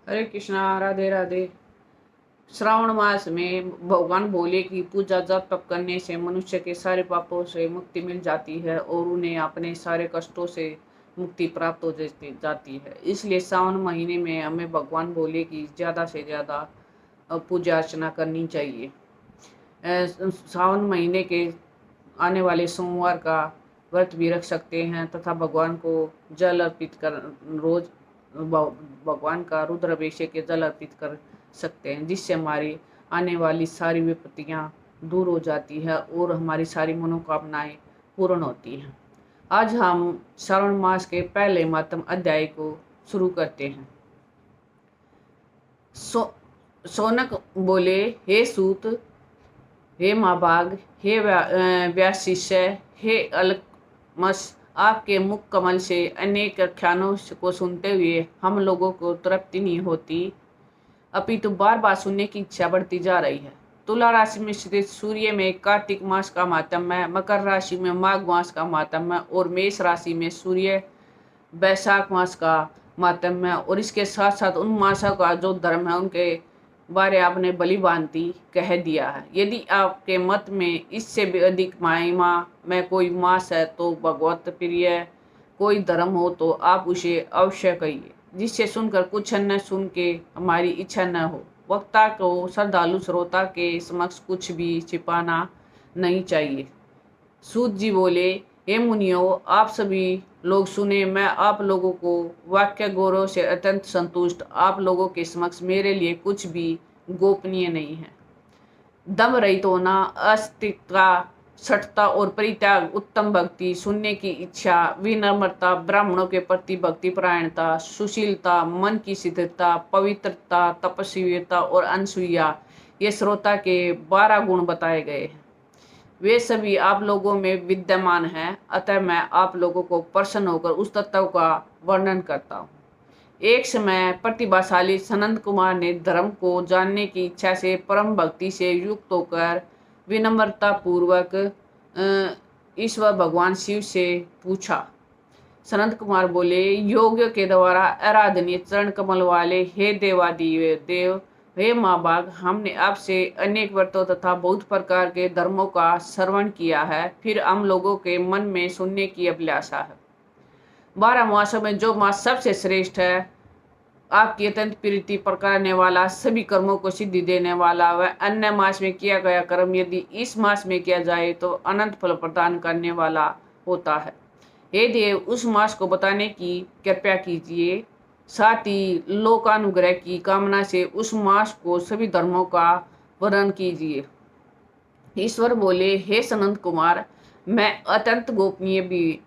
हरे कृष्णा, राधे राधे। श्रावण मास में भगवान भोले की पूजा जप तप करने से मनुष्य के सारे पापों से मुक्ति मिल जाती है और उन्हें अपने सारे कष्टों से मुक्ति प्राप्त हो जाती है। इसलिए सावन महीने में हमें भगवान भोले की ज़्यादा से ज़्यादा पूजा अर्चना करनी चाहिए। सावन महीने के आने वाले सोमवार का व्रत भी रख सकते हैं तथा भगवान को जल अर्पित कर रोज भगवान का रुद्र अभिषेक के जल अर्पित कर सकते हैं, जिससे हमारी आने वाली सारी विपत्तियां दूर हो जाती है और हमारी सारी मनोकामनाएं पूर्ण होती हैं। आज हम श्रावण मास के पहले महत्तम अध्याय को शुरू करते हैं। सौनक बोले, हे सूत, हे महाभाग, हे व्यास शिष्य, हे अलकमस, आपके मुख कमल से अनेक आख्यानों को सुनते हुए हम लोगों को तृप्ति नहीं होती, अपितु बार बार सुनने की इच्छा बढ़ती जा रही है। तुला राशि में स्थित सूर्य में कार्तिक मास का मातम्य, मकर राशि में माघ मास का मातम्य और मेष राशि में सूर्य बैसाख मास का मातम्य और इसके साथ साथ उन मासों का जो धर्म है उनके बारे आपने भली भांति कह दिया है। यदि आपके मत में इससे भी अधिक महिमा में कोई मास है तो भगवत प्रिय कोई धर्म हो तो आप उसे अवश्य कहिए, जिससे सुनकर कुछ न सुन के हमारी इच्छा न हो। वक्ता को श्रद्धालु श्रोता के समक्ष कुछ भी छिपाना नहीं चाहिए। सूत जी बोले, हे मुनियो, आप सभी लोग सुने, मैं आप लोगों को वाक्य गौरव से अत्यंत संतुष्ट। आप लोगों के समक्ष मेरे लिए कुछ भी गोपनीय नहीं है। दम रहित होना, अस्तित्व, सठता और परित्याग, उत्तम भक्ति, सुनने की इच्छा, विनम्रता, ब्राह्मणों के प्रति भक्ति परायणता, सुशीलता, मन की स्थिरता, पवित्रता, तपस्विता और अनसूया, ये श्रोता के 12 गुण बताए गए हैं। वे सभी आप लोगों में विद्यमान हैं, अतः मैं आप लोगों को प्रसन्न होकर उस तत्व का वर्णन करता हूँ। एक समय प्रतिभाशाली सनंद कुमार ने धर्म को जानने की इच्छा से परम भक्ति से युक्त होकर विनम्रता पूर्वक ईश्वर भगवान शिव से पूछा। सनंद कुमार बोले, योग के द्वारा आराधनीय चरण कमल वाले हे देवादिदेव, हे माँ बाग, हमने आपसे अनेक व्रतों तथा बहुत प्रकार के धर्मों का श्रवण किया है, फिर हम लोगों के मन में सुनने की अभिलाषा है। 12 मासों में जो मास सबसे श्रेष्ठ है, आपकी अत्यंत प्रीति प्रकारने वाला, सभी कर्मों को सिद्धि देने वाला, वह अन्य मास में किया गया कर्म यदि इस मास में किया जाए तो अनंत फल प्रदान करने वाला होता है। हे देव, उस मास को बताने की कृपया कीजिए, साथ ही लोकानुग्रह की कामना से उस मास को सभी धर्मों का वर्णन कीजिए। ईश्वर बोले, हे सनंद कुमार, मैं अत्यंत गोपनीय भी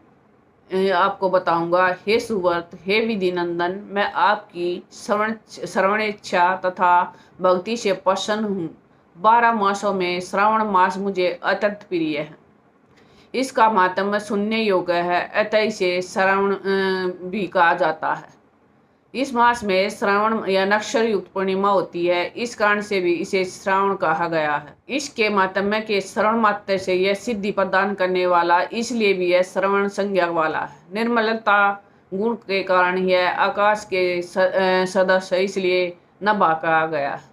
आपको बताऊंगा। हे सुव्रत, हे विधि नंदन, मैं आपकी श्रवण इच्छा तथा भक्ति से प्रसन्न हूँ। 12 मासों में श्रावण मास मुझे अत्यंत प्रिय है। इसका मातम्य सुनने योग्य है, अतः इसे श्रावण भी कहा जाता है। इस मास में श्रावण या नक्षर युक्त पूर्णिमा होती है, इस कारण से भी इसे श्रावण कहा गया है। इसके मातम्य के श्रवण मात्र से यह सिद्धि प्रदान करने वाला, इसलिए भी यह श्रवण संज्ञा वाला है। निर्मलता गुण के कारण यह आकाश के सदस्य, इसलिए नभा कहा गया है।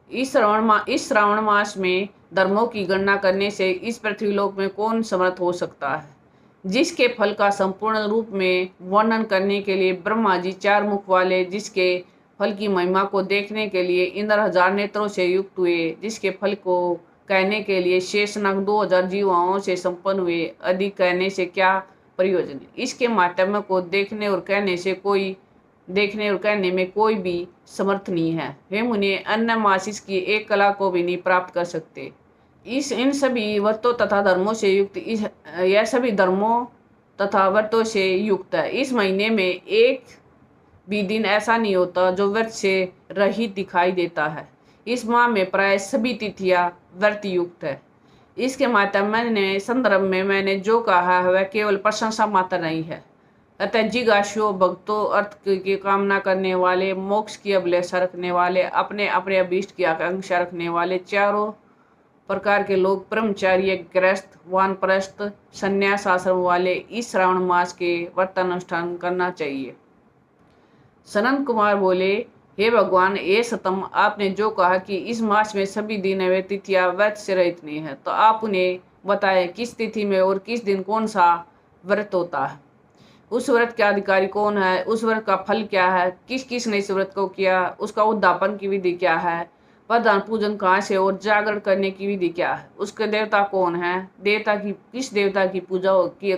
इस श्रावण मास में धर्मों की गणना करने से इस पृथ्वीलोक में कौन समर्थ हो सकता है। जिसके फल का संपूर्ण रूप में वर्णन करने के लिए ब्रह्मा जी 4 मुख वाले, जिसके फल की महिमा को देखने के लिए इंद्र 1000 नेत्रों से युक्त हुए, जिसके फल को कहने के लिए शेषनाग 2000 जीवाओं से संपन्न हुए, अधिक कहने से क्या प्रयोजन। इसके माध्यम को देखने और कहने में कोई भी समर्थ नहीं है। हे मुनि, अन्य मासिस की एक कला को भी नहीं प्राप्त कर सकते। इन सभी व्रतों तथा धर्मों से युक्त यह सभी धर्मों तथा व्रतों से युक्त है। इस महीने में एक भी दिन ऐसा नहीं होता जो व्रत से रहित दिखाई देता है। इस माह में प्राय सभी तिथियां व्रत युक्त है। इसके माध्यम ने संदर्भ में मैंने जो कहा है वह केवल प्रशंसा मात्र नहीं है। अतः जिज्ञासु भक्तों, अर्थ की कामना करने वाले, मोक्ष की अभिलाषा रखने वाले, अपने अपने अभीष्ट की आकांक्षा रखने वाले, चारों प्रकार के लोग, ब्रह्मचार्य, गृहस्थ, वानप्रस्थ, संन्यास आश्रम वाले इस श्रावण मास के व्रत अनुष्ठान करना चाहिए। सनंद कुमार बोले, हे भगवान, ये सतम, आपने जो कहा कि इस मास में सभी दिन व तिथियां व्रत से रहित नहीं है, तो आप उन्हें बताएं किस तिथि में और किस दिन कौन सा व्रत होता है, उस व्रत के अधिकारी कौन है, उस व्रत का फल क्या है, किस किस ने इस व्रत को किया, उसका उद्यापन की विधि क्या है, प्रधान पूजन कहाँ से और जागरण करने की विधि क्या है, उसके देवता कौन है, देवता की किस देवता की पूजा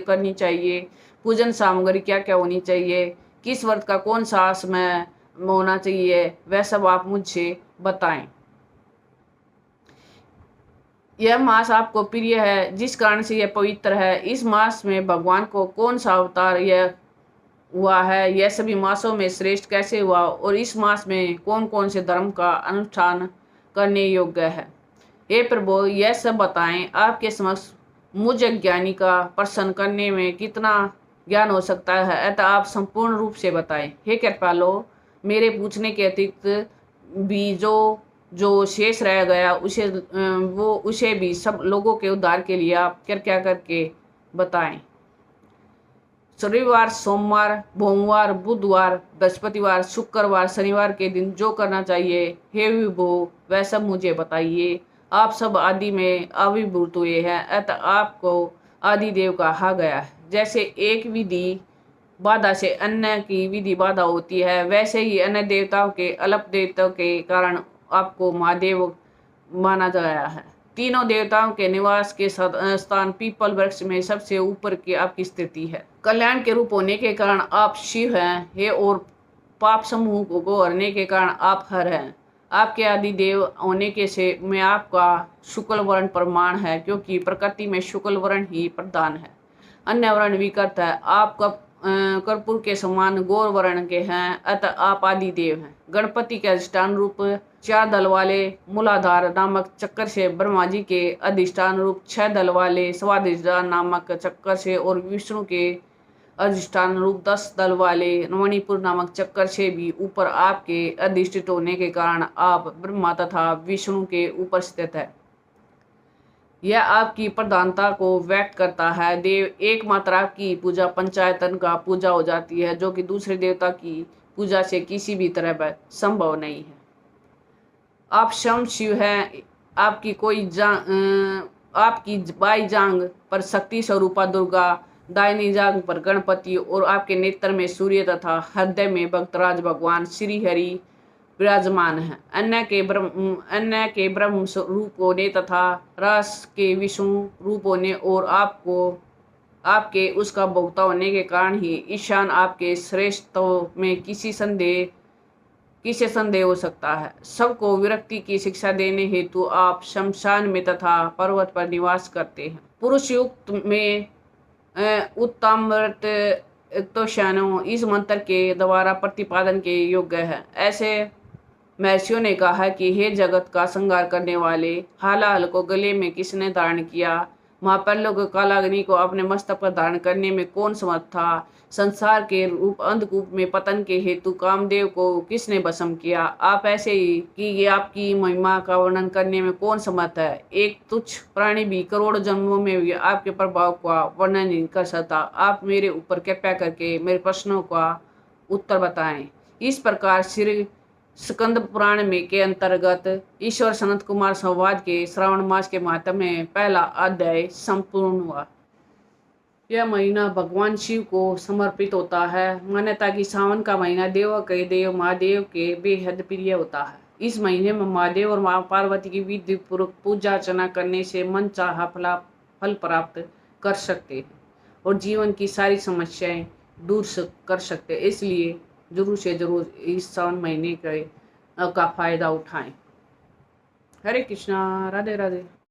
करनी चाहिए, पूजन सामग्री क्या क्या होनी चाहिए, किस व्रत का कौन सा समय होना चाहिए, वह सब आप मुझसे बताएं। यह मास आपको प्रिय है, जिस कारण से यह पवित्र है। इस मास में भगवान को कौन सा अवतार यह हुआ है, यह सभी मासों में श्रेष्ठ कैसे हुआ, और इस मास में कौन कौन से धर्म का अनुष्ठान करने योग्य है। हे प्रभु, यह सब बताएं। आपके समक्ष मुझ अज्ञानी का प्रसन्न करने में कितना ज्ञान हो सकता है, अतः आप संपूर्ण रूप से बताएं। हे कृपालो, मेरे पूछने के अतिरिक्त भी जो जो शेष रह गया उसे भी सब लोगों के उद्धार के लिए आप क्या करके बताएं। रविवार, सोमवार, भोमवार, बुधवार, बृहस्पतिवार, शुक्रवार, शनिवार के दिन जो करना चाहिए, हे विभो, वह सब मुझे बताइए। आप सब आदि में आविर्भूत हुए हैं, अतः आपको आदि देव कहा गया है। जैसे एक विधि बाधा से अन्य की विधि बाधा होती है, वैसे ही अन्य देवताओं के अल्प देवताओं के कारण आपको महादेव माना गया है। तीनों देवताओं के निवास के स्थान पीपल वृक्ष में सबसे ऊपर की आपकी स्थिति है। कल्याण के रूप होने के कारण आप शिव हैं, हे, और पाप समूह को हरने के कारण आप हर हैं। आपके आदि देव होने के से में आपका शुक्ल वर्ण प्रमाण है, क्योंकि प्रकृति में शुक्ल वर्ण ही प्रधान है, अन्य वर्ण विकृत है। आप कर्पूर के समान गौर वर्ण के हैं, अतः आप आदि देव हैं। गणपति के अधिष्ठान रूप 4 दल वाले मूलाधार नामक चक्कर से, ब्रह्मा जी के अधिष्ठान रूप 6 दल वाले स्वादिष्ठान नामक चक्कर से, और विष्णु के अधिष्ठान रूप 10 दल वाले मणिपुर नामक चक्कर से भी ऊपर आपके अधिष्ठित होने के कारण आप ब्रह्मा तथा विष्णु के ऊपर स्थित है। यह आपकी प्रधानता को व्यक्त करता है। देव एकमात्र आपकी पूजा पंचायतन का पूजा हो जाती है, जो कि दूसरे देवता की पूजा से किसी भी तरह संभव नहीं है। आप स्वयं शिव हैं। आपकी बाई जांग पर शक्ति स्वरूपा दुर्गा, दाहिनी जांग पर गणपति, और आपके नेत्र में सूर्य तथा हृदय में भक्तराज भगवान श्री हरि विराजमान है। अन्य के ब्रह्म रूप होने तथा रस के विष्णु रूप होने और आपके उसका भोक्ता होने के कारण ही ईशान आपके श्रेष्ठत्व में किसे संदेह हो सकता है। सबको विरक्ति की शिक्षा देने हेतु आप शमशान में तथा पर्वत पर निवास करते हैं। पुरुष युक्त में उत्तमव्रत तो इस मंत्र के द्वारा प्रतिपादन के योग्य है। ऐसे महर्षियों ने कहा कि हे जगत का संहार करने वाले, हालाहल को गले में किसने धारण किया, महाप्रलय कालाग्नि को अपने मस्तक पर धारण करने में कौन समर्थ था, संसार के रूप अंधकूप में पतन के हेतु कामदेव को किसने भस्म किया। आप ऐसे ही कि ये आपकी महिमा का वर्णन करने में कौन समर्थ है। एक तुच्छ प्राणी भी करोड़ों जन्मों में भी आपके प्रभाव का वर्णन नहीं कर सकता। आप मेरे ऊपर कृपया करके मेरे प्रश्नों का उत्तर बताएं। इस प्रकार श्री स्कंद पुराण में के अंतर्गत ईश्वर सनत कुमार संवाद के श्रावण मास के महात्म्य में पहला अध्याय संपूर्ण हुआ। यह महीना भगवान शिव को समर्पित होता है। मान्यता की सावन का महीना देव के देव महादेव के बेहद प्रिय होता है। इस महीने में महादेव और माँ पार्वती की विधि पूर्वक पूजा अर्चना करने से मन चाहा फल प्राप्त कर सकते हैं और जीवन की सारी समस्याएं दूर कर सकते हैं। इसलिए जरूर से जरूर इस सावन महीने का फायदा उठाएं। हरे कृष्णा, राधे राधे।